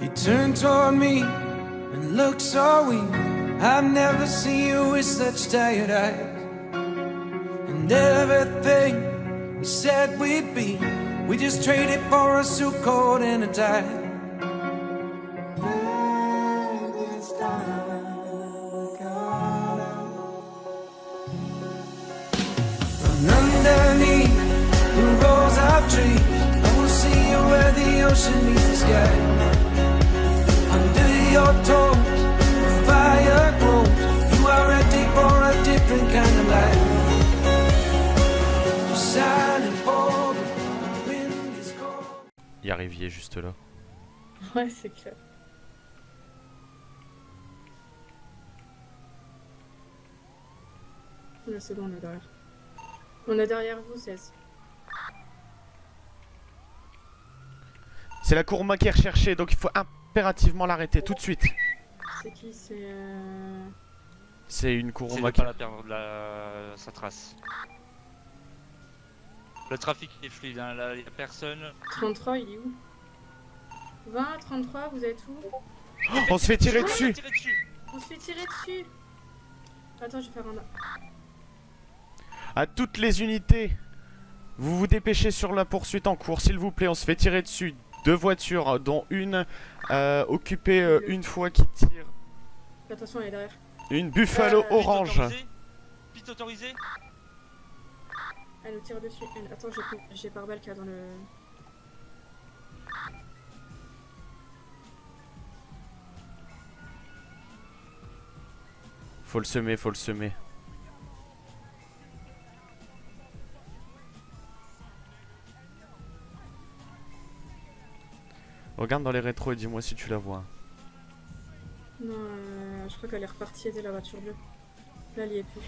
You turn toward me and look so weak. I've never seen you with such tired eyes. And everything we said we'd be, we just traded for a suit coat and a tie. And underneath the rows of trees, I will see you where the ocean meets the sky. Under your toes, the fire grows. You are ready for a different kind of life. You're silent for the wind is cold. Il y a Rivier juste là. Ouais, c'est clair. Là, c'est bon, on est derrière. On est derrière vous, 16. C'est la Kuruma qui est recherchée, donc il faut impérativement l'arrêter tout de suite. C'est qui? C'est une C'est Kuruma de qui... pas la perdre sa trace. Le trafic est fluide, hein. Là, il y a personne. 33, il est où? 20, 33, vous êtes où? Oh, on se fait tirer Ouais, dessus. tirer dessus. On se fait tirer dessus. Attends, je vais faire un... À toutes les unités, vous vous dépêchez sur la poursuite en cours, s'il vous plaît. On se fait tirer dessus. 2 voitures, dont une occupée une fois qui tire. Attention, elle est derrière. Une Buffalo Pite orange. autorisé. Pite autorisé. Elle nous tire dessus. Attends, j'ai pare-balles qu'il y a dans le... Faut le semer, faut le semer. Regarde dans les rétros et dis-moi si tu la vois. Non, je crois qu'elle est repartie aider la voiture bleue. Là, elle y est plus.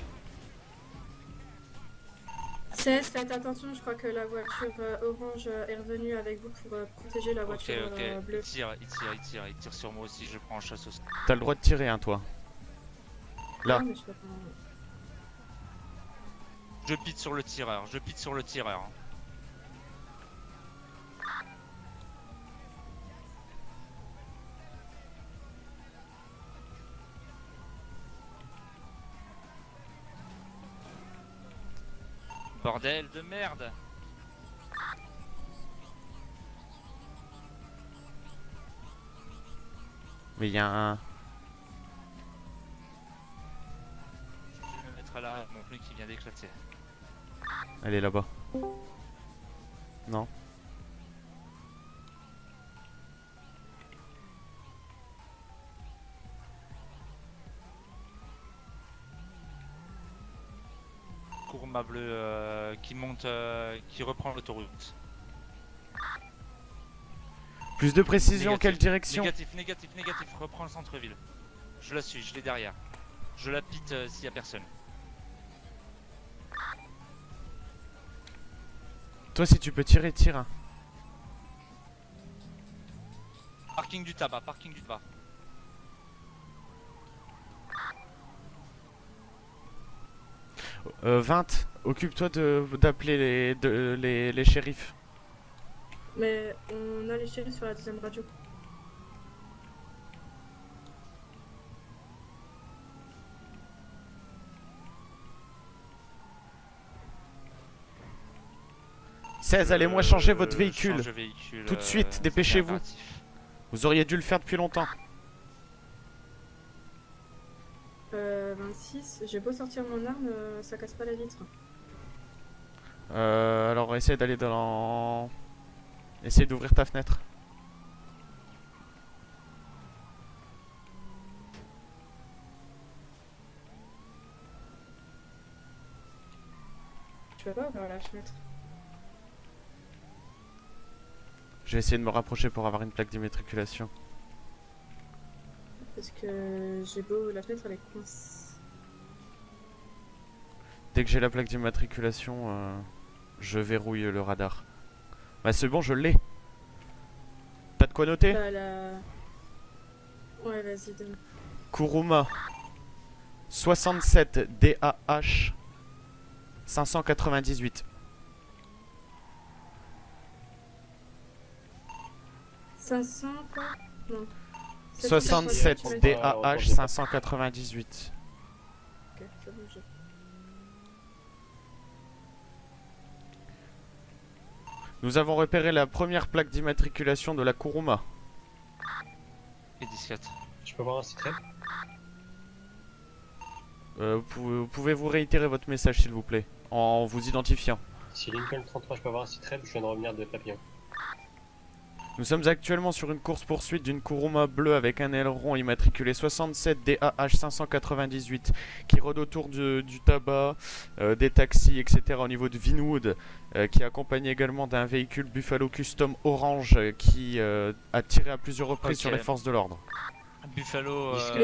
16, faites attention, je crois que la voiture orange est revenue avec vous pour protéger la voiture bleue. Il tire sur moi aussi, je prends en chasse aussi. T'as le droit de tirer, hein, toi. Là. Ah, mais je peux pas... Je pite sur le tireur, Bordel de merde. Mais il y a un... Je vais me mettre à l'arrière, mon pneu qui vient d'éclater. Elle est là-bas. Non. Kuruma bleu qui monte, qui reprend l'autoroute. Plus de précision, Négatif, quelle direction? Négatif, reprends le centre-ville. Je la suis, je l'ai derrière. Je la pite s'il y a personne. Toi, si tu peux tirer, tire. Parking du tabac. 20, occupe-toi d'appeler les shérifs. Mais on a les shérifs sur la deuxième radio. « 16, allez-moi changer votre véhicule. Change véhicule. Tout de suite, dépêchez-vous. impératif. Vous auriez dû le faire depuis longtemps. 26, j'ai beau sortir mon arme, ça casse pas la vitre. Alors, essaye d'aller dans... Essaye d'ouvrir ta fenêtre. Tu peux pas ouvrir la fenêtre. Je vais essayer de me rapprocher pour avoir une plaque d'immatriculation. Parce que j'ai beau... La fenêtre, elle est coincée. Dès que j'ai la plaque d'immatriculation, je verrouille le radar. Bah c'est bon, je l'ai. T'as de quoi noter? Bah, ouais, vas-y, donne. Kuruma 67 DAH 598. 500, quoi? Non. 67 tu m'as dit. DAH 598. Ok, c'est bon, j'ai. Nous avons repéré la première plaque d'immatriculation de la Kuruma. Et 17. Je peux voir un site web? Pouvez-vous réitérer votre message s'il vous plaît, en vous identifiant. Si Lincoln 33, je peux avoir un site web, je viens de revenir de Papillon. Nous sommes actuellement sur une course-poursuite d'une Kuruma bleue avec un aileron immatriculé 67 DAH 598 qui rôde autour du tabac, des taxis, etc. au niveau de Vinwood, qui est accompagné également d'un véhicule Buffalo Custom orange qui a tiré à plusieurs reprises Ok. sur les forces de l'ordre. Buffalo. Disque,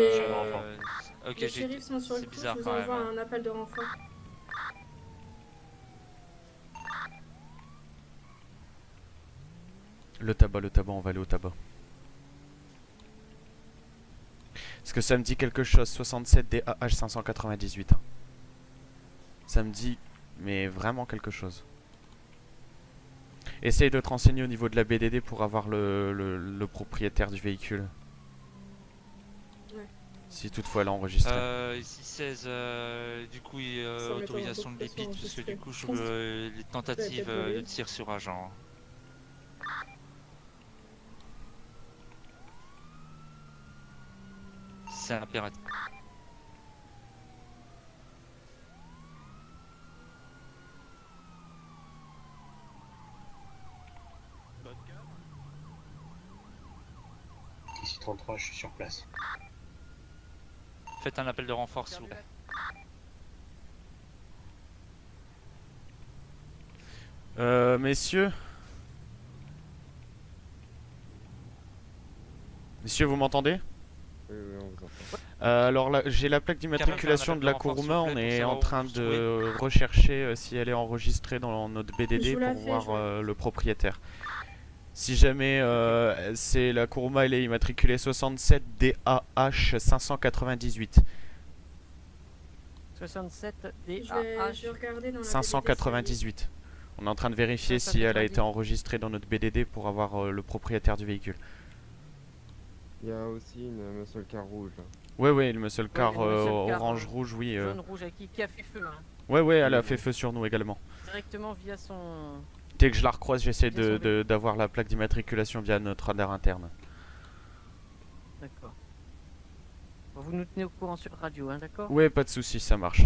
Ok, Les j'ai. shérifs sont sur le c'est coup, bizarre je vous quand même, envoie hein. un appel de renfort. Le tabac, on va aller au tabac. Est-ce que ça me dit quelque chose? 67 DAH 598. Ça me dit, mais vraiment quelque chose. Essaye de te renseigner au niveau de la BDD pour avoir le propriétaire du véhicule. Ouais. Si toutefois elle a enregistré. Ici 16, du coup, m'étonne autorisation de beaucoup que ce soit bipite, parce que enregistré. du coup, Je pense les tentatives peut-être volé. de tir sur agent. C'est impératif. Ici 33, je suis sur place. Faites un appel de renfort, s'il vous plaît. Messieurs. Messieurs, vous m'entendez? Oui, on vous entend. Alors là, j'ai la plaque d'immatriculation de la Kuruma, on est en train de rechercher si elle est enregistrée dans notre Je BDD vous la pour fais, voir je vois. le propriétaire. Si jamais c'est la Kuruma, elle est immatriculée 67 DAH 598. 67 Je vais DAH. regarder dans la 598. On est en train de vérifier si elle a été enregistrée dans notre BDD pour avoir le propriétaire du véhicule. Il y a aussi une muscle car rouge. Là. Ouais, le muscle car le muscle car, orange-rouge, oui. Jaune, rouge, qui a fait feu, hein. Ouais, elle a fait feu sur nous également. Directement via son. Dès que je la recroise, j'essaie Désolé. d'avoir la plaque d'immatriculation via notre radar interne. D'accord. Bon, vous nous tenez au courant sur radio, hein, d'accord? Ouais, pas de soucis, ça marche.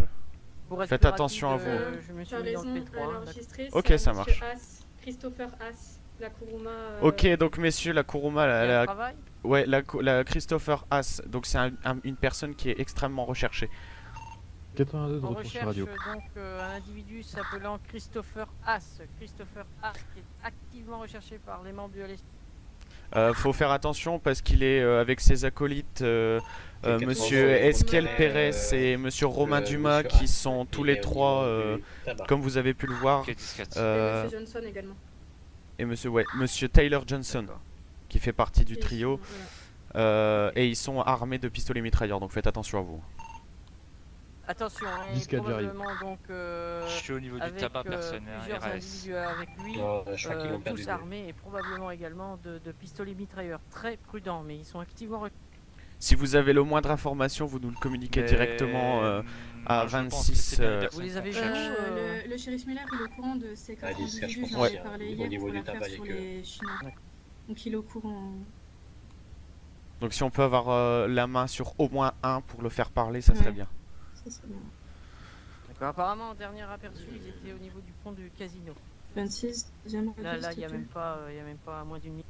Pour être Faites plus attention rapide, à vous. Je me Tu suis as mis dans raison, le elle P3. a hein, d'accord. enregistré. Ok, c'est ça monsieur marche. Haas, Christopher Haas, la Kuruma. Ok, donc messieurs, la Kuruma, Il y a un la travail? la Christopher Haas, donc c'est une personne qui est extrêmement recherchée. 82 de On retour sur recherche radio. donc un individu s'appelant Christopher Haas. Christopher Haas qui est activement recherché par les membres du LSP. Faut faire attention parce qu'il est avec ses acolytes, monsieur Esquiel Pérez et monsieur Romain Dumas, monsieur qui Haas, sont il tous est les au trois, niveau du tabac. comme vous avez pu le voir, Ok, 17. Et euh, monsieur Johnson également. et monsieur Tyler Johnson, D'accord. qui fait partie du Ils trio. sont- voilà. Et ils sont armés de pistolets mitrailleurs, donc faites attention à vous. Attention, hein, Disque j'arrive. probablement donc Je suis au niveau du avec tabac, personne, hein, plusieurs RAS. individus avec lui, Non, je crois qu'ils l'ont perdu. tous armés et probablement également de pistolets mitrailleurs. Très prudents, mais ils sont activement Si vous avez le moindre information, vous nous le communiquez directement à je pense que 26, c'est bien les euh, personnes Vous les avez qu'on vus cherche. Le shérif Miller, il est au courant de ces quatre Ah, disque, je individus. pense J'en ai qu'il y a parlé au hier niveau pour du l'affaire tabac, sur il y a que- les Chinois. D'accord. Donc il est au courant. Donc si on peut avoir la main sur au moins un pour le faire parler, ça serait Ouais. bien. Ça, c'est bien. D'accord. Apparemment, en dernier aperçu, ils étaient au niveau du pont du casino. 26, deuxième Là, radio, il n'y a s'il te même pas, moins d'une minute.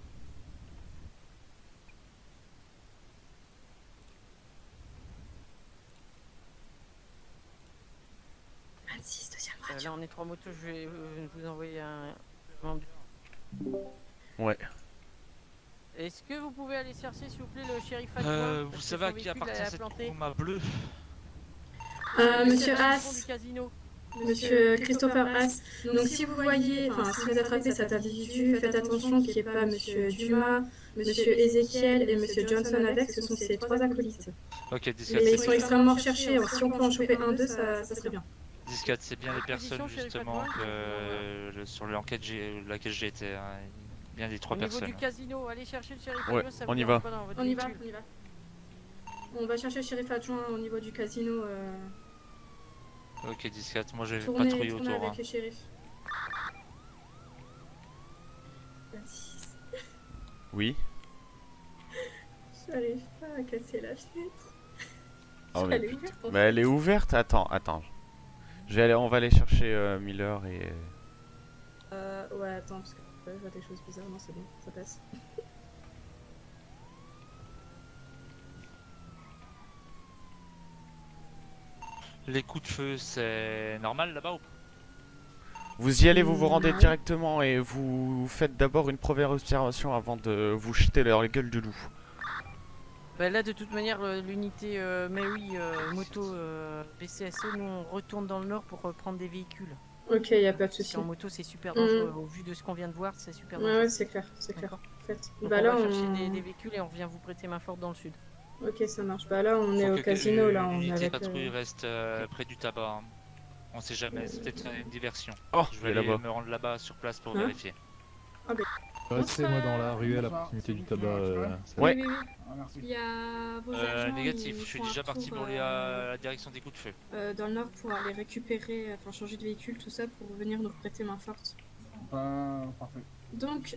plaît. 26, deuxième radio. Là, on est 3 motos. Je vais vous envoyer un membre du... Ouais. Est-ce que vous pouvez aller chercher, s'il vous plaît, le shérif adjoint? Vous Parce que savez à son qui véhicule appartient a cette planté. Kuruma bleue? Monsieur Sur le pont Haas, du casino. monsieur Christopher Haas. Donc si vous voyez, enfin si vous attrapez cet individu, faites attention qu'il n'y ait pas monsieur Dumas, monsieur Ezekiel et monsieur Johnson avec, ce sont ces trois acolytes. Ok, 17. Mais ils sont c'est extrêmement recherchés, si on peut en choper un d'eux, ça serait bien. 17, c'est bien les Position, personnes shérif justement adjoint, sur l'enquête laquelle j'ai été. Hein. Bien des 3 Au niveau personnes. du casino, allez chercher le shérif Ouais, adjoint, ça on vous y dérange va. pas dans votre On y va, véhicule. on y va. On va chercher le shérif adjoint au niveau du casino. Ok, 10-4, moi je vais Tourner patrouiller autour. avec Hein. le shérif. 26. Oui. J'arrive pas à casser la fenêtre. Oh, mais Elle est putain. ouverte en Mais fait. elle est ouverte. Attends. On va aller chercher Miller et. Ouais, attends, parce que je vois des choses bizarres. Non, c'est bon, ça passe. Les coups de feu, c'est normal là-bas ou pas? Vous y allez, vous vous rendez Non. directement et vous faites d'abord une première observation avant de vous jeter dans la gueule du loup. Bah là, de toute manière, l'unité Mary moto BCSE, nous on retourne dans le nord pour prendre des véhicules. Ok, y a pas de Parce souci. qu'en moto, c'est super Mm. dangereux. Au vu de ce qu'on vient de voir, c'est super dangereux. Ouais, c'est clair, c'est clair. D'accord. En fait. Donc Bah on là, va chercher des véhicules et on revient vous prêter main forte dans le sud. Ok, ça marche. Bah là, on est Faut au que casino, là, on est l'unité avec... patrouille reste près du tabac. Hein. On sait jamais, c'est peut-être une diversion. Oh, Je il vais est aller là-bas. me rendre là-bas sur place pour Hein vérifier. Restez moi dans la ruelle à Bonsoir, proximité du c'est vous qui tabac. m'arrangez pas Ouais. Oui, oui, oui. Ah, merci. Il y a vos agents, Négatif, ils je suis font un déjà parti retour, pour la direction des coups de feu. dans le nord pour aller récupérer, enfin changer de véhicule, tout ça, pour venir nous prêter main forte. Parfait. Donc,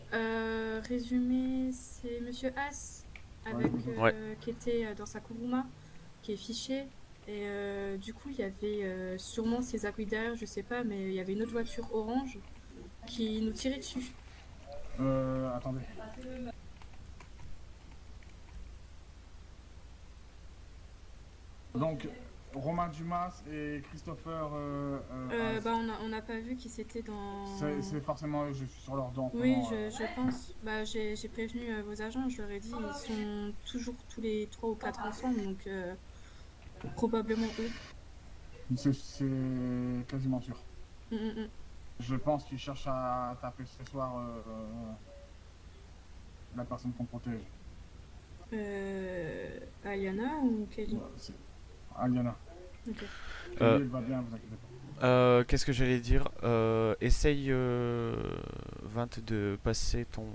résumé, c'est Monsieur Haas, avec, Ouais. qui était dans sa Kuruma, qui est fiché. Et du coup, il y avait sûrement ses aguilles derrière, je sais pas, mais il y avait une autre voiture orange qui nous tirait dessus. Attendez. Donc, Romain Dumas et Christopher. Bah, on n'a pas vu qui c'était dans... C'est forcément eux, je suis sur leur dent. Oui, je pense. Bah, j'ai prévenu vos agents, je leur ai dit, ils sont toujours tous les 3 ou 4 ensemble, donc probablement eux. C'est quasiment sûr. Mm, mm, mm. Je pense qu'ils cherchent à taper ce soir la personne qu'on protège. Aliana ou Kelly? C'est Aliana. Ok. Kelly, elle va bien, vous inquiétez pas. Qu'est-ce que j'allais dire Essaye 20 de passer ton...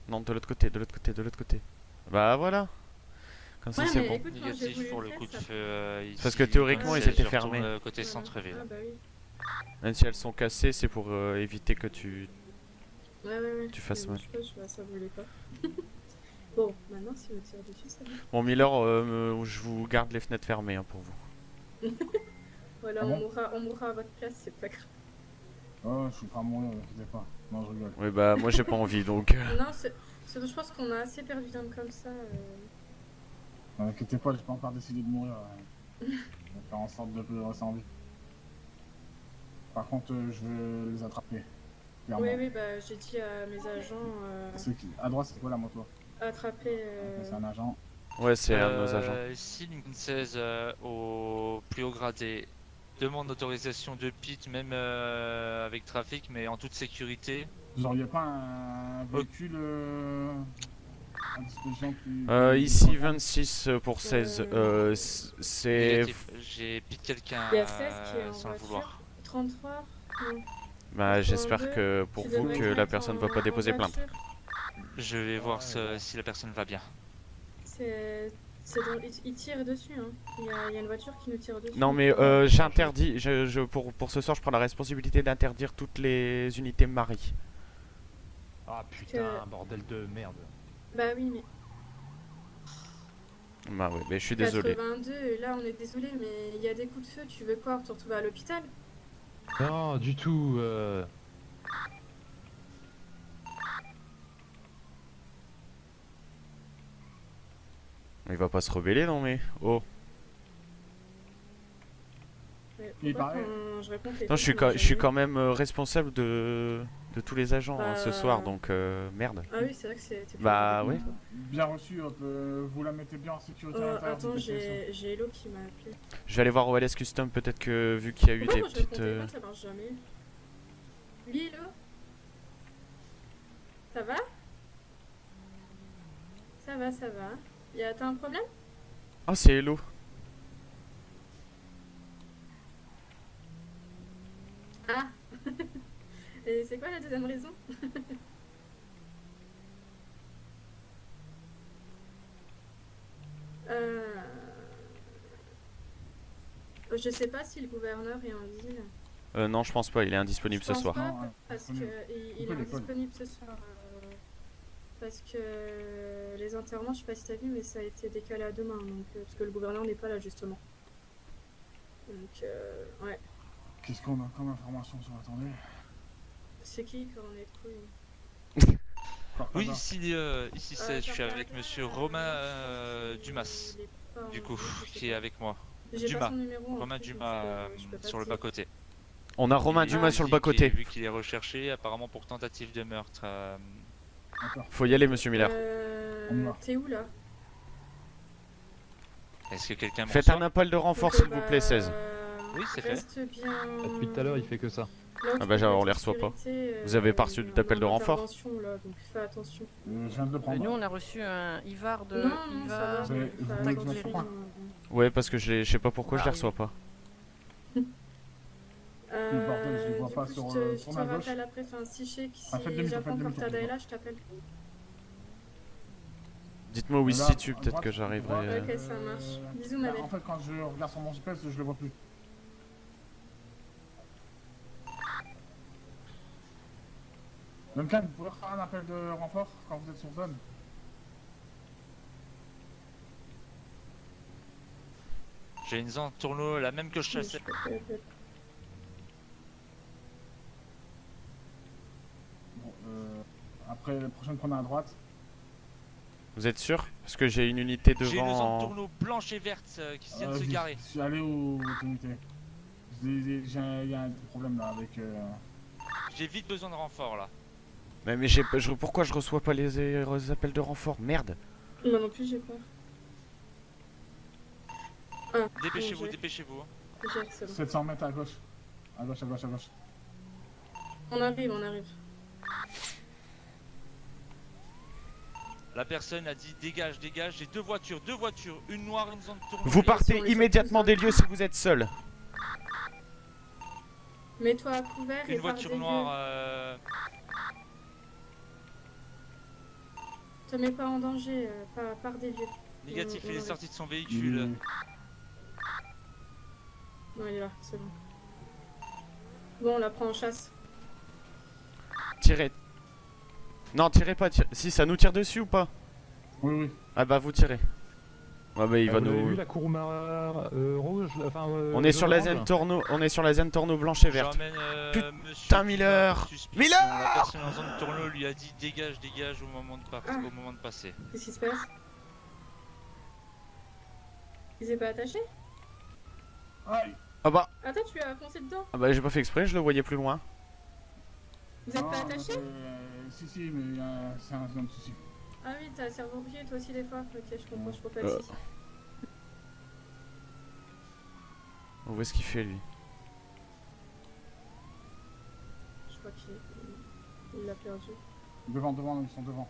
Non, de l'autre côté. Bah voilà. Comme ça Ouais, c'est mais bon. écoute, quand j'ai Négatif voulu pour le le faire, coup de ça- feu. Parce que ici, théoriquement, comme ils ça, étaient je retourne, fermés. côté Voilà. centre-ville. Ah bah oui. Même si elles sont cassées, c'est pour éviter que tu... Ouais. Tu fasses Mais mal. bon, je sais pas, ça voulait pas. Bon, maintenant, si on tire dessus, ça va. Bon, Miller, je vous garde les fenêtres fermées hein, pour vous. Voilà, Ah bon on mourra à votre place, c'est pas grave. Oh, je suis pas à mourir, vous inquiétez pas. Non, je rigole. Oui, bah moi j'ai pas envie donc... Non, je pense qu'on a assez perdu d'hommes comme ça. Ne inquiétez pas, j'ai pas encore décidé de mourir. Je vais faire en sorte de rester en vie. Par contre, je vais les attraper. Clairement. Oui, bah j'ai dit à mes agents À droite, c'est quoi la moto? attraper. Ok, c'est un agent. Ouais, c'est un de nos agents. Si Lincoln 16 au plus haut gradé demande autorisation de pit, même avec trafic, mais en toute sécurité. Vous auriez pas un véhicule à disposition plus... Ici 26 pour 16. C'est... Négatif. J'ai pit quelqu'un Il y a 16 qui est en sans le voiture. vouloir. 33 non. Bah j'espère 82, que pour tu vous devrais que te la mettre personne va en pas déposer plainte. voiture. Je vais voir si la personne va bien. C'est il tire dessus, hein. Il y a une voiture qui nous tire dessus. Non mais j'interdis, pour ce soir je prends la responsabilité d'interdire toutes les unités Marie. Ah putain, Que- bordel de merde. Bah oui, mais Bah oui, mais je suis désolé. 82, et là on est désolé, mais il y a des coups de feu, tu veux quoi? Te retrouver à l'hôpital? Non, du tout. Il va pas se rebeller non mais... Oh. Mais Il pourquoi paraît- quand je réponds que Non, je suis quand même responsable de tous les agents Bah, ce soir donc merde. Ah oui, c'est vrai que c'est... t'es plus Bah, rapide, ouais. toi. Bien reçu, hop, vous la mettez bien en sécurité à l'intérieur du Attends, PCS. j'ai Hello qui m'a appelé. Je vais aller voir OLS Custom peut-être que vu qu'il y a eu Pourquoi des moi je réponds petites... au téléphone, ça marche jamais? Oui, Hello? Ça va? Ça va. T'as un problème? Oh c'est Hello. Ah! Et c'est quoi la deuxième raison? Je sais pas si le gouverneur est en ville. Non, je pense pas, il est indisponible Je ce pense soir. pas, Non, parce disponible. qu'il est Coupez les codes. indisponible ce soir. Parce que les enterrements, je sais pas si t'as vu, mais ça a été décalé à demain. Donc, parce que le gouverneur n'est pas là, justement. Donc, ouais. Qu'est-ce qu'on a comme information sur attendez? C'est qui quand on est de couilles? Oui, Cortada. ici c'est, je suis avec monsieur Romain Dumas, Il est pas en du coup, ville, je sais qui est pas. avec moi. J'ai Dumas. pas son numéro en Romain plus, donc Dumas je peux pas sur te le dire. bas-côté. On a Romain Il Dumas sur le dit bas-côté. Vu qu'il est recherché apparemment pour tentative de meurtre. D'accord. Faut y aller, monsieur Miller. On y va. T'es où là? Est-ce que quelqu'un me Faites reçoit un appel de renfort, Donc, s'il vous plaît, 16. Oui, c'est fait. Reste bien. Depuis tout à l'heure, il fait que ça. Là où Ah bah, tu peux on être les reçoit pas. sécurité, Vous avez pas reçu il y a d'appel un de renfort? intervention, là, donc fais attention. Je viens de le Et prendre. nous, on a reçu un Ivar de. Non, non, ça va. Ivar. Vous avez- fais vous voulez voulez que je attention. fasse quoi? Ouais, parce que je sais pas pourquoi je les Ah, reçois oui. pas. Le bordel, je les vois Du pas coup, sur, je te sur ma gauche. rappelle après, enfin, si je sais que Ah, faites si demi-tour, j'apprends faites demi-tour, Cortada est plutôt. là, je t'appelle. Dites-moi où il se Là, situe, à peut-être droite, que j'arriverai. droite. Ok, ça marche. Bisous, ma Bah, belle. en fait, quand je regarde sur mon GPS, je le vois plus. Duncan, vous pouvez faire un appel de renfort quand vous êtes sur zone? J'ai une zone tourneau, la même que je chassais. Bon, après, la prochaine, prenez à droite. Vous êtes sûr? Parce que j'ai une unité J'ai une zone devant. tourneau blanche et verte qui vient de se Vas-y, garer. Je suis allé aux unités. Il y a un problème là avec. J'ai vite besoin de renfort là. Mais pourquoi je reçois pas les appels de renfort? Merde. Moi non plus, j'ai peur. Dépêchez-vous, j'ai- dépêchez-vous. J'ai, c'est bon. 700 mètres à gauche. À gauche, à gauche, à gauche. On arrive, on arrive. La personne a dit dégage, dégage. J'ai deux voitures, une noire, une zone tournée. Vous Ils partez sont immédiatement tous des lieux si vous êtes seul. Mets-toi à couvert et Une pars voiture des noire. lieux. Te mets pas en danger, pars des lieux. Négatif, on il est arrive. sorti de son véhicule. Non, il est là, c'est bon. Bon, on la prend en chasse. Tirez. Non, tirez pas. Si, ça nous tire dessus ou pas? Oui, oui. Ah bah, vous tirez. Ouais, bah, il va vous avez vu nous. la Kuruma rouge là, enfin, On est sur la orange, zone là tourneau. On est sur la zone tourneau blanche et verte. J'emmène Putain, monsieur Miller. suspicion. Miller. La personne en zone tourneau lui a dit dégage, dégage au moment de, Ah. au moment de passer. Qu'est-ce qui se passe? Il s'est pas attaché? Aïe! Ah bah, Attends, tu as foncé dedans. j'ai pas fait exprès, je le voyais plus loin. Vous êtes pas Non, attaché? Si, mais c'est un zone souci. Ah oui, t'as cerveau brûlé toi aussi des fois. Ok, je comprends, je comprends Euh. ici. Où est-ce qu'il fait lui? Je crois qu'il l'a perdu. Devant, ils sont devant.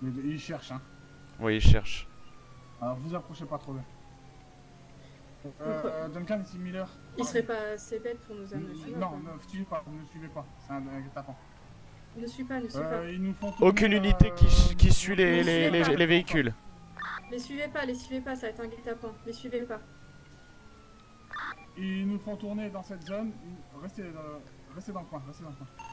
Ils cherchent, hein. Oui, il cherche. Alors vous approchez pas trop bien. Duncan, ici Miller. Il serait pas assez bête pour nous amener au Non, ne suivez pas, c'est un guet-apens. Ne suis pas, ne suis pas. Ils nous font tourner, Aucune unité qui suit les véhicules. Les suivez pas, ça va être un guet-apens. Les suivez pas. Ils nous font tourner dans cette zone. Restez dans le coin,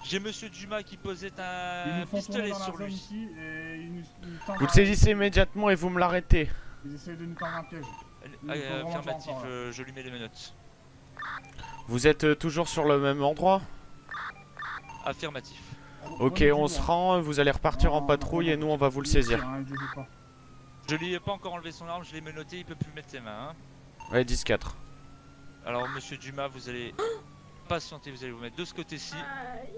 J'ai monsieur Dumas qui posait Ils un nous font tourner pistolet dans la sur zone lui. ici et ils nous tendent Vous le un- saisissez immédiatement et vous me l'arrêtez. Ils essayent de nous tendre un piège. Il faut vraiment Affirmatif, pas encore, je lui mets les menottes. Vous êtes toujours sur le même endroit? Affirmatif. Ok, Prenez on du se loin. rend, vous allez repartir en patrouille et nous on va vous le saisir. Hein, ils hésitent pas. Je lui ai pas encore enlevé son arme, je l'ai menotté, il peut plus mettre ses mains. Hein. Ouais, 10-4. Alors monsieur Dumas, vous allez patienter, vous allez vous mettre de ce côté-ci. Aïe.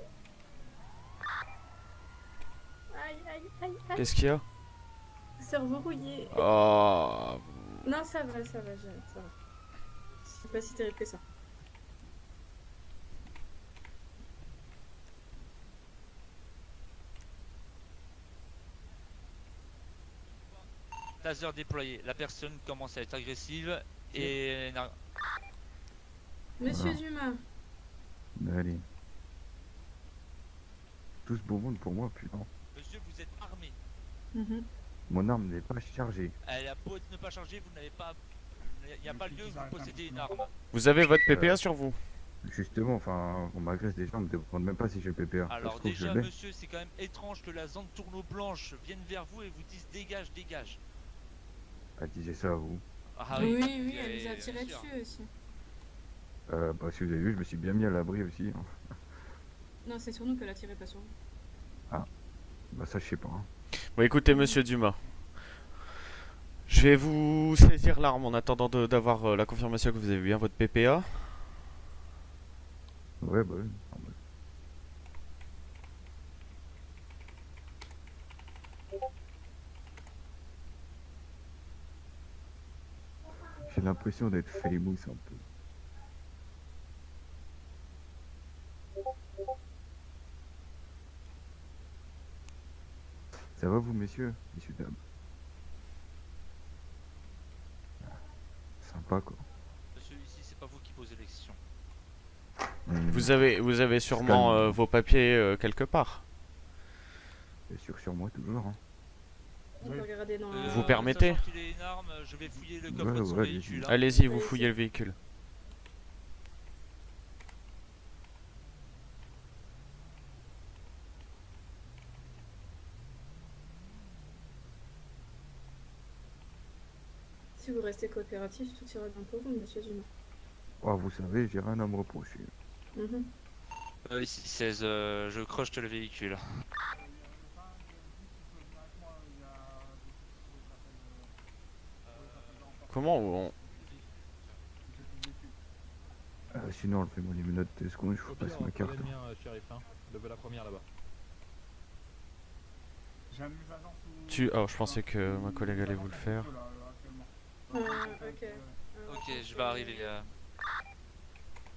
Aïe. Qu'est-ce qu'il y a? Cerveau rouillé. Oh. Non, ça va, ça va. C'est pas si terrible que ça. Taser déployé. La personne commence à être agressive et Monsieur Dumas, Allez. tous bonbons pour moi, putain. Monsieur, vous êtes armé. Mhm. Mon arme n'est pas chargée. Elle a beau ne pas charger, vous n'avez pas. Il n'y a pas lieu que vous possédez une arme. Vous avez votre PPA sur vous? Justement, enfin, on m'agresse déjà, on me demande même pas si j'ai le PPA. Ça se Alors trouve, je déjà, l'ai. monsieur, c'est quand même étrange que la zone tourneau blanche vienne vers vous et vous dise dégage, dégage. Elle disait ça à vous. Ah Oui, oui, oui, elle nous a bien tiré sûr. dessus aussi. Bah, si vous avez vu, je me suis bien mis à l'abri aussi. Hein. Non, c'est sur nous qu'elle a tiré, pas sur vous. Bah, ça, je sais pas. Hein. Bon, écoutez, monsieur Dumas. Je vais vous saisir l'arme en attendant d'avoir la confirmation que vous avez bien votre PPA. Ouais, bah, oui. J'ai l'impression d'être famous un peu. Ça va vous, messieurs dames? Sympa, quoi. Monsieur, ici, c'est pas vous qui posez les questions. Vous avez sûrement calme. vos papiers quelque part. Bien sûr, sur moi, toujours. Hein. On peut regarder dans la... Vous permettez? Sachant qu'il ait une arme, je vais fouiller le coffre Ouais, de son ouais, véhicule. hein. Allez-y, vous Allez-y. fouillez le véhicule. Si vous restez coopératif, tout ira bien pour vous, monsieur Dumas. Oh, vous savez, j'ai rien à me reprocher. Mhm. Ici 16, je croche le véhicule. Comment on... Sinon, enlevez-moi les menottes 2 secondes, je vous Au pire, passe ma carte. prenez le mien, shérif, hein. La première là-bas. J'ai un de mes agents sous... Tu... Oh, je pensais que ma collègue allait vous le faire. Ok. Ok, je vais arriver.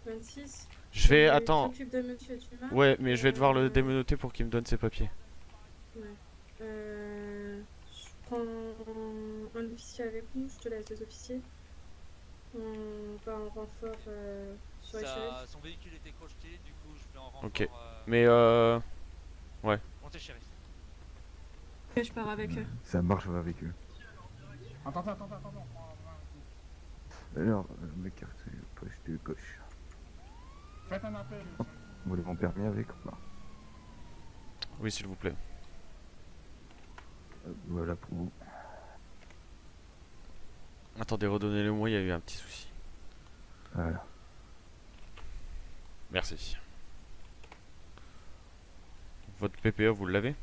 26. Je vais... Tu Attends. t'occupes de monsieur Dumas. Ouais, mais je vais devoir le démenoter pour qu'il me donne ses papiers. Ouais. Je prends un officier avec nous, je te laisse 2 officiers. On va en renfort sur les shérifs. Son véhicule était crocheté, du coup je vais en renfort. Ok. Mais Montez shérif. Ok, je pars avec eux. Ça marche, va avec eux. Attends. Alors, mes cartes, poche de gauche. Faites un appel. Vous voulez mon permis avec ou pas? oui, s'il vous plaît. Voilà pour vous. Attendez, redonnez-le-moi, il y a eu un petit souci. Voilà. Merci. Votre PPA, vous l'avez?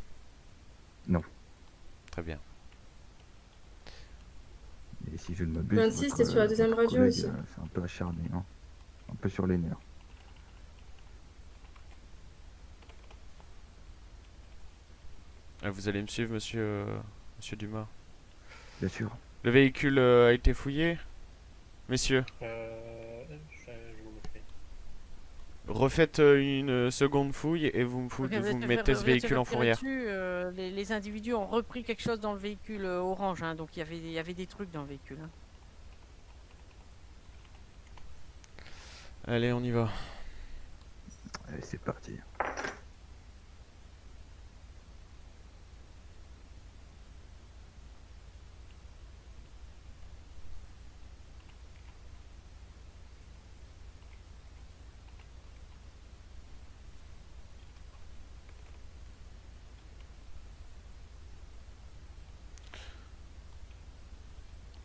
Non. Très bien. Et si je ne m'abuse, 26, votre, t'es sur la deuxième votre radio collègue, aussi. C'est un peu acharné, hein. Un peu sur les nerfs. Vous allez me suivre, monsieur Dumas? Bien sûr. Le véhicule a été fouillé? Messieurs, Je vous le fais. refaites une seconde fouille et vous me mettez ce véhicule en fourrière. Les individus ont repris quelque chose dans le véhicule orange, hein, donc il y avait des trucs dans le véhicule. Hein. Allez, on y va. Allez, c'est parti.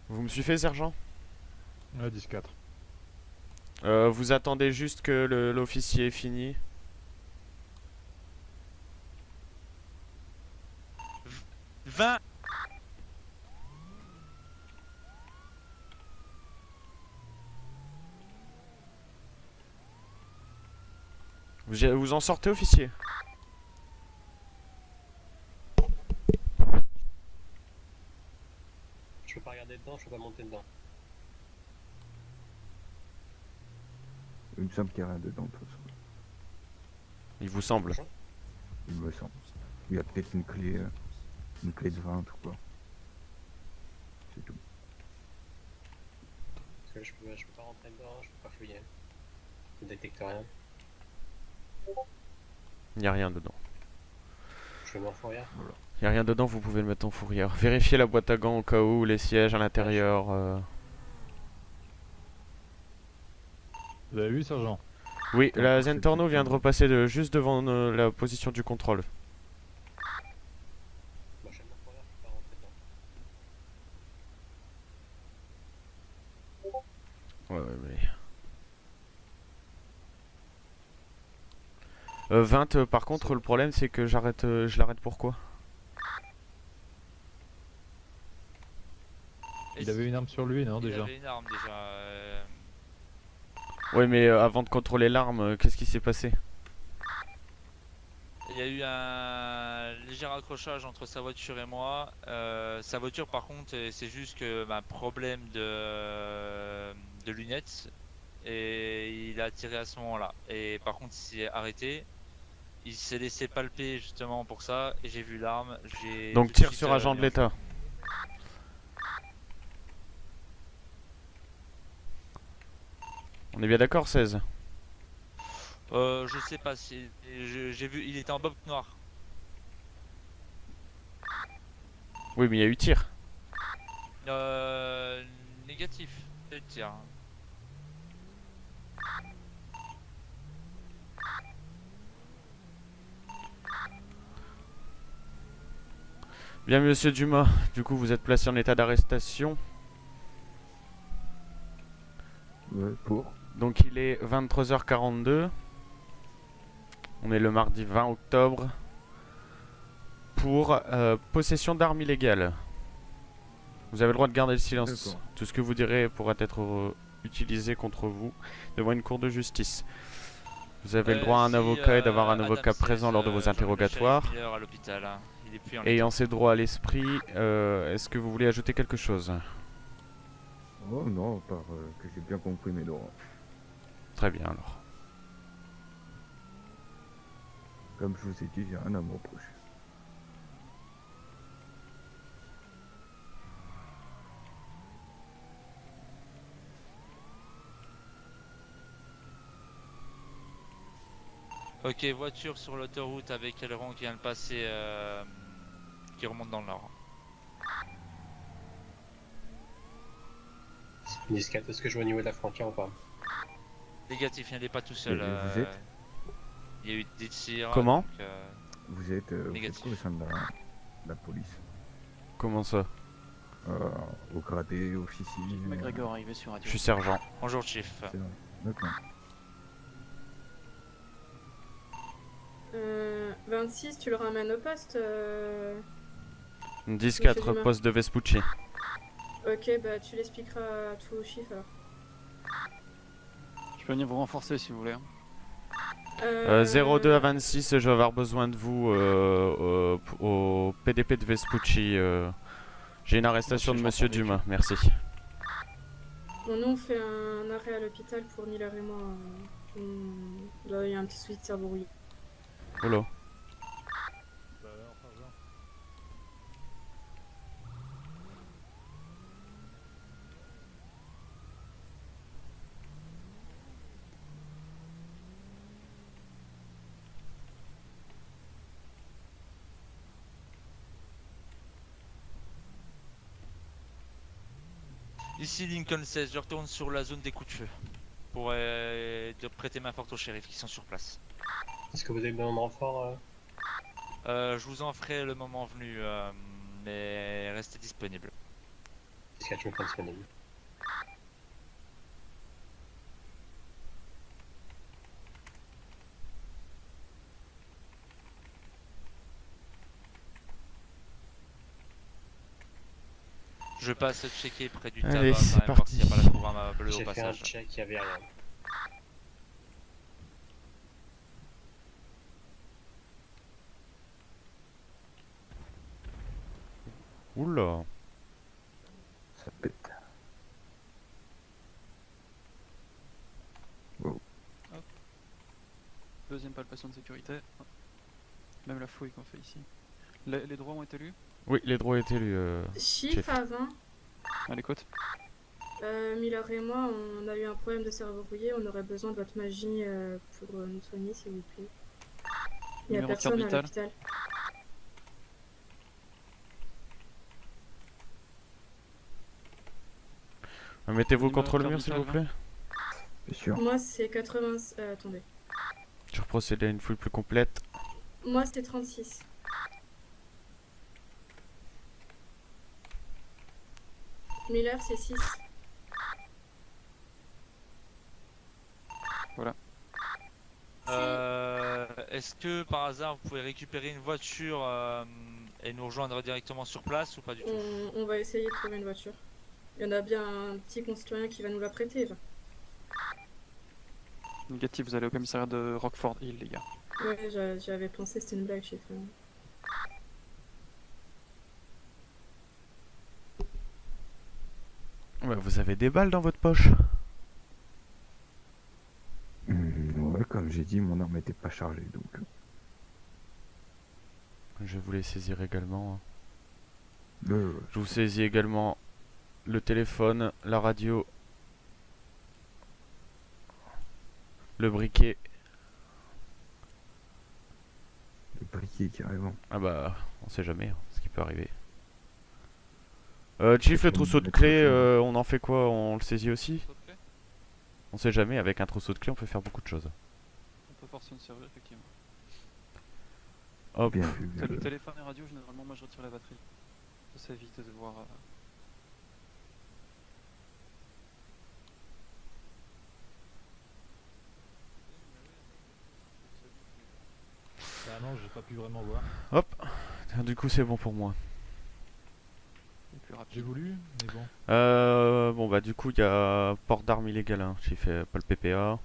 Vous me suivez, sergent? 10-4. Vous attendez juste que l'officier ait fini. « 20 !» Vous en sortez, officier? Je peux pas regarder dedans, je peux pas monter dedans. Il me semble qu'il n'y a rien dedans, de toute façon. Il vous semble. Il me semble. Il y a peut-être une clé de 20 ou quoi. C'est tout. Parce que je peux pas rentrer dedans, je peux pas fouiller. Je détecte rien. Il n'y a rien dedans. Je le mets en fourrière. Y a rien dedans, vous pouvez le mettre en fourrière. Vérifiez la boîte à gants au cas où, les sièges à l'intérieur. Vous avez vu, sergent? Oui, Ah, la c'est Zentorno tout. vient de repasser juste devant la position du contrôle. Moi, je mets en fourrière, je peux pas rentrer dedans. Ouais, mais... 20, par contre, le problème c'est que je l'arrête pourquoi? Il avait une arme sur lui, non, Il déjà? avait une arme déjà. Ouais, mais avant de contrôler l'arme, qu'est-ce qui s'est passé? Il y a eu un léger accrochage entre sa voiture et moi. Sa voiture, par contre, c'est juste que problème de lunettes. Et il a tiré à ce moment-là. Et par contre, il s'est arrêté. Il s'est laissé palper justement pour ça. Et j'ai vu l'arme. Donc tir sur agent de l'État. On est bien d'accord, 16? Je sais pas si. J'ai vu, il était en bob noir. Oui, mais il y a eu tir. Négatif. C'est le tir. Bien, monsieur Dumas, du coup vous êtes placé en état d'arrestation. Ouais, pour. Donc il est 23h42. On est le mardi 20 octobre. Pour possession d'armes illégales. Vous avez le droit de garder le silence. D'accord. Tout ce que vous direz pourra être utilisé contre vous devant une cour de justice. Vous avez le droit à un avocat et d'avoir un avocat présent lors de vos interrogatoires. À l'hôpital, hein. Il est plus en Ayant ses droits à l'esprit, est-ce que vous voulez ajouter quelque chose? Oh non, par que j'ai bien compris mes droits. Très bien alors. Comme je vous ai dit, j'ai rien à me reprocher. Ok, voiture sur l'autoroute avec aileron qui vient de passer, qui remonte dans le nord. 10-4, est-ce que je vois au niveau de la frontière ou pas? Négatif, il n'est pas tout seul. Et vous êtes Il y a eu des tirs. Comment? donc, Vous êtes Négatif. quoi au sein de la police? Comment ça? Au gradé, officier. McGregor arrivé sur Je radio. suis sergent. Bonjour, chief. C'est vrai. D'accord. 26, tu le ramènes au poste 10-4, Dumas. poste de Vespucci. Ok, bah tu l'expliqueras à tout au chiffre alors. Je peux venir vous renforcer si vous voulez. 02 à 26, je vais avoir besoin de vous au PDP de Vespucci. J'ai une arrestation de monsieur Dumas, merci. Bon, nous on fait un arrêt à l'hôpital pour Miller et moi. Il doit y avoir un petit souci de cerveau rouillé. Oh là. Bah alors, sergent. Ici Lincoln 16, je retourne sur la zone des coups de feu. Pour de prêter main forte aux shérifs qui sont sur place. Est-ce que vous avez besoin de renfort Je vous en ferai le moment venu, mais restez disponible. 10-4, je me prends disponible. Je passe checker près du Allez, tabac c'est quand même, voir s'il n'y a pas parti. la couronne bleue au J'ai fait un passage. check, il n'y avait rien. Oula. Ça pète. Deuxième palpation de sécurité. Même la fouille qu'on fait ici. Les droits ont été lus? Oui, les droits étaient lus. Chiffre Chef. à 20. À l'écoute. Miller et moi, on a eu un problème de cerveau rouillé. On aurait besoin de votre magie pour nous soigner, s'il vous plaît. Il n'y a Numéro de carte personne à vitale. l'hôpital. Mettez-vous Numéro contre le de mur, s'il vous l'orbital, plaît. Bien sûr. Moi, c'est 80. Attendez. Je vais procéder à une fouille plus complète. Moi, c'est 36. Miller, c'est 6. Est-ce que par hasard vous pouvez récupérer une voiture et nous rejoindre directement sur place ou pas du tout? On va essayer de trouver une voiture. Il y en a bien un petit concitoyen qui va nous la prêter, là. Négatif, vous allez au commissariat de Rockford Hill, les gars. Ouais, j'avais pensé, c'était une blague, chef. Ouais, vous avez des balles dans votre poche? Ouais, comme j'ai dit, mon arme était pas chargée, donc... Je vais vous les saisir également. Ouais. Je vous saisis également le téléphone, la radio, le briquet. Le briquet, carrément. Ah bah, on sait jamais hein, ce qui peut arriver. Chief, le trousseau de Mettre clés, le feu. on en fait quoi? On le saisit aussi? On sait jamais, avec un trousseau de clés, on peut faire beaucoup de choses. On peut forcer une serrure, effectivement. Hop. Bien vu. Le téléphone et radio, généralement, moi je retire la batterie. Ça évite de devoir. Bah non, j'ai pas pu vraiment voir. Hop. Du coup, c'est bon pour moi. Plus rapide. J'ai voulu, mais bon. Bon bah du coup, il y a port d'armes illégales, hein. Chief, pas le PPA.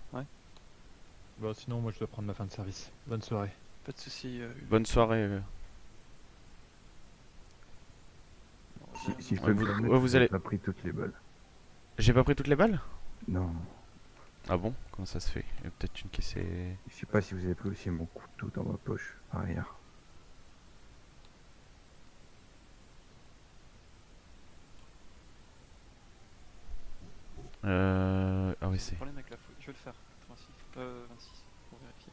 Bah sinon, moi je dois prendre ma fin de service. Bonne soirée. Pas de soucis. Bonne soirée. Si je Ouais, peux vous- me permettre, ouais, vous j'ai allez- pas pris toutes les balles. J'ai pas pris toutes les balles? Non. Ah bon? Comment ça se fait? Il y a peut-être une qui s'est... Je sais pas si vous avez pris aussi mon couteau dans ma poche arrière. Ah oui, c'est... Problème avec la fouille. Je vais le faire. 26 pour vérifier.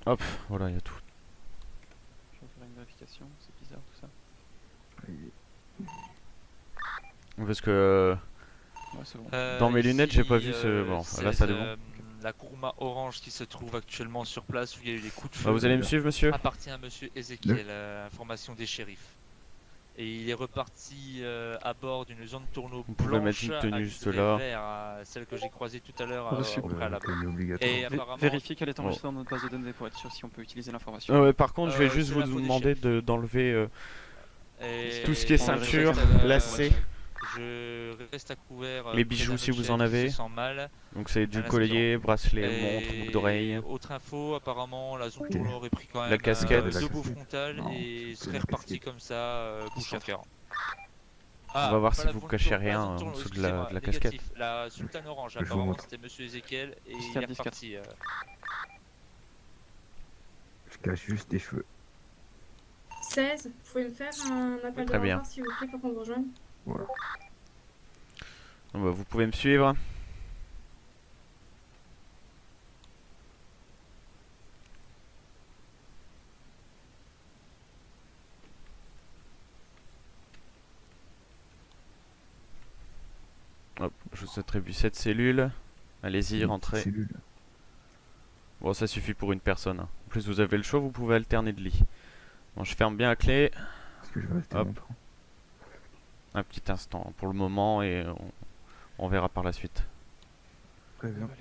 Hop, voilà, il y a tout. Je vais faire une vérification. C'est bizarre tout ça. Parce que... Ouais, c'est bon. Dans mes lunettes, j'ai pas vu ici, ce- bon, c'est là, ça devant. la Kuruma orange qui se trouve actuellement sur place où il y a eu des coups de feu. Bah, vous allez me suivre, monsieur? Appartient à monsieur Ezekiel, information des shérifs. Et il est reparti à bord d'une zone tourneau Vous pouvez blanche mettre une tenue à juste livrée là. vert, celle que j'ai croisée tout à l'heure Reçu. au préalable. Tenue obligatoire. Et apparemment, Vérifiez qu'elle est Bon. enregistrée dans notre base de données pour être sûr si on peut utiliser l'information. Ah ouais, par contre, je vais juste c'est vous l'info des demander d'enlever et- tout ce qui est on ceinture, reste, lacets. Je reste à couvert. Les près bijoux d'un si vous objet en qui avez. se sent mal. Donc c'est du Un collier, bracelet, Et montre, boucle d'oreille. Autre info, apparemment la zone tourneau aurait pris quand même La casquette. deux La beaux casquette. frontales Non, et c'est serait la reparti casquette. comme ça, bouche en cœur. On va voir pas si la vous zone cachez tourneau, rien la zone en tourneau, dessous de la excusez-moi, casquette. négatif. La sultane orange, Je vous apparemment montre. c'était monsieur Ezekiel et il est Discard, discard. reparti. Je cache juste les cheveux. 16, vous pouvez me faire un appel de Très bien. renfort s'il vous plaît pour qu'on vous rejoigne? Voilà. Bon, bah, vous pouvez me suivre. Hop, je vous attribue cette cellule. Allez-y, Une rentrez. petite cellule. Bon, ça suffit pour une personne, hein. En plus, vous avez le choix, vous pouvez alterner de lit. Bon, je ferme bien la clé. Est-ce que je vais rester Hop. longtemps? Un petit instant pour le moment et on verra par la suite. Très bien. Allez,